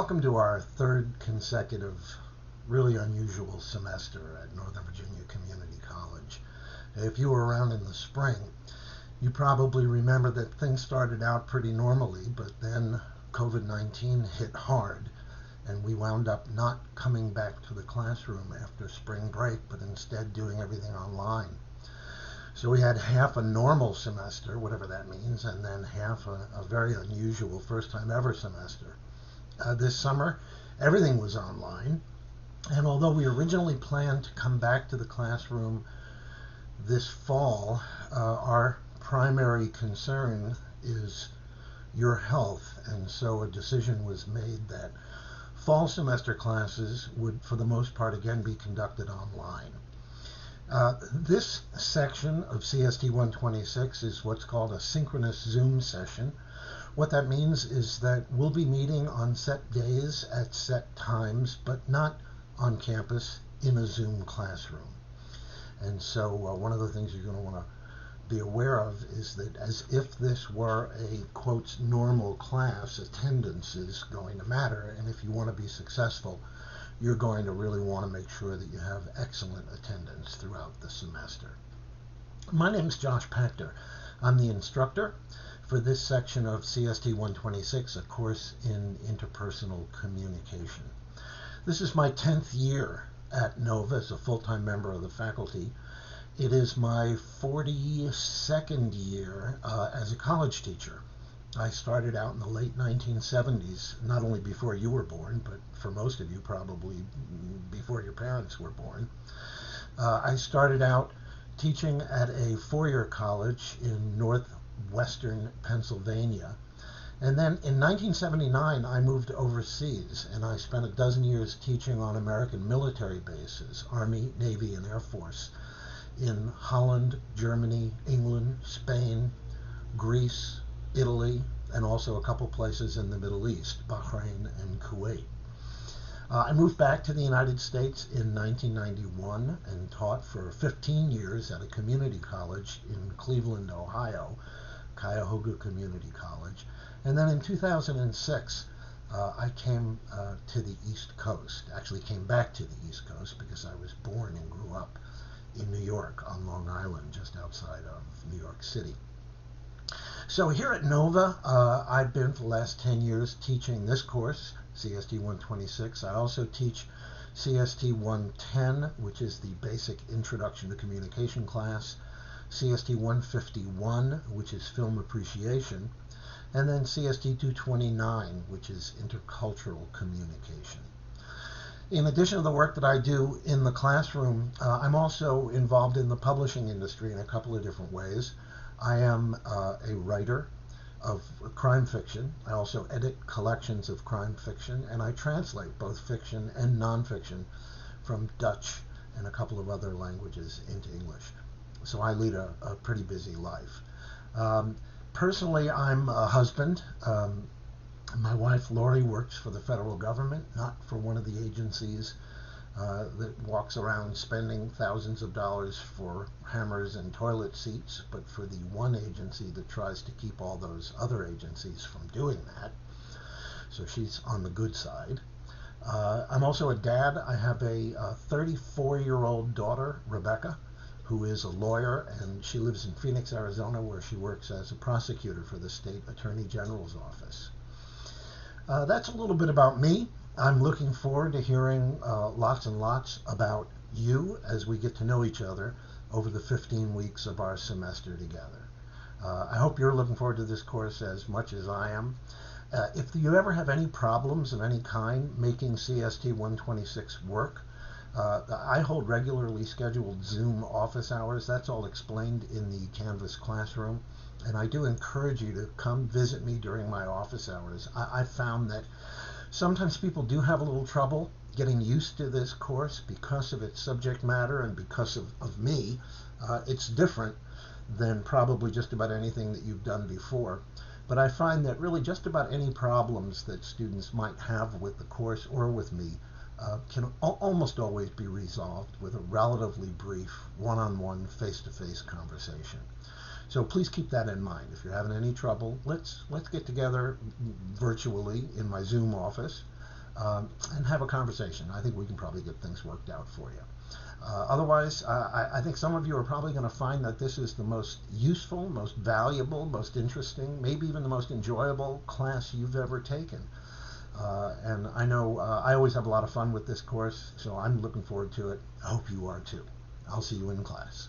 Welcome to our third consecutive, really unusual semester at Northern Virginia Community College. If you were around in the spring, you probably remember that things started out pretty normally, but then COVID-19 hit hard, and we wound up not coming back to the classroom after spring break, but instead doing everything online. So we had half a normal semester, whatever that means, and then half a very unusual first time ever semester. This summer, everything was online, and although we originally planned to come back to the classroom this fall, our primary concern is your health, and so a decision was made that fall semester classes would, for the most part, again be conducted online. This section of CST 126 is what's called a synchronous Zoom session. What that means is that we'll be meeting on set days at set times, but not on campus in a Zoom classroom. And so one of the things you're going to want to be aware of is that as if this were a, quotes, normal class, attendance is going to matter. And if you want to be successful, you're going to really want to make sure that you have excellent attendance throughout the semester. My name is Josh Pachter. I'm the instructor for this section of CST 126, a course in interpersonal communication. This is my 10th year at Nova as a full-time member of the faculty. It is my 42nd year as a college teacher. I started out in the late 1970s, not only before you were born, but for most of you probably before your parents were born. I started out teaching at a four-year college in northwestern Pennsylvania. And then in 1979, I moved overseas, and I spent a dozen years teaching on American military bases, Army, Navy, and Air Force, in Holland, Germany, England, Spain, Greece, Italy, and also a couple places in the Middle East, Bahrain and Kuwait. I moved back to the United States in 1991 and taught for 15 years at a community college in Cleveland, Ohio, Cuyahoga Community College. And then in 2006, I came to the East Coast. Actually came back to the East Coast because I was born and grew up in New York on Long Island, just outside of New York City. So here at Nova, I've been for the last 10 years teaching this course, CST 126. I also teach CST 110, which is the basic introduction to communication class, CST 151, which is film appreciation, and then CST 229, which is intercultural communication. In addition to the work that I do in the classroom, I'm also involved in the publishing industry in a couple of different ways. I am a writer of crime fiction. I also edit collections of crime fiction, and I translate both fiction and nonfiction from Dutch and a couple of other languages into English. So I lead a pretty busy life. Personally, I'm a husband. My wife, Lori, works for the federal government, not for one of the agencies that walks around spending thousands of dollars for hammers and toilet seats, but for the one agency that tries to keep all those other agencies from doing that. So she's on the good side. I'm also a dad. I have a 34-year-old daughter, Rebecca, who is a lawyer, and she lives in Phoenix, Arizona, where she works as a prosecutor for the state attorney general's office. That's a little bit about me. I'm looking forward to hearing lots and lots about you as we get to know each other over the 15 weeks of our semester together. I hope you're looking forward to this course as much as I am. If you ever have any problems of any kind making CST 126 work, I hold regularly scheduled Zoom office hours. That's all explained in the Canvas classroom. And I do encourage you to come visit me during my office hours. I found that sometimes people do have a little trouble getting used to this course because of its subject matter and because of me. It's different than probably just about anything that you've done before. But I find that really just about any problems that students might have with the course or with me can almost always be resolved with a relatively brief one-on-one, face-to-face conversation. So please keep that in mind. If you're having any trouble, let's get together virtually in my Zoom office and have a conversation. I think we can probably get things worked out for you. Otherwise, I think some of you are probably going to find that this is the most useful, most valuable, most interesting, maybe even the most enjoyable class you've ever taken. And I know I always have a lot of fun with this course, so I'm looking forward to it. I hope you are too. I'll see you in class.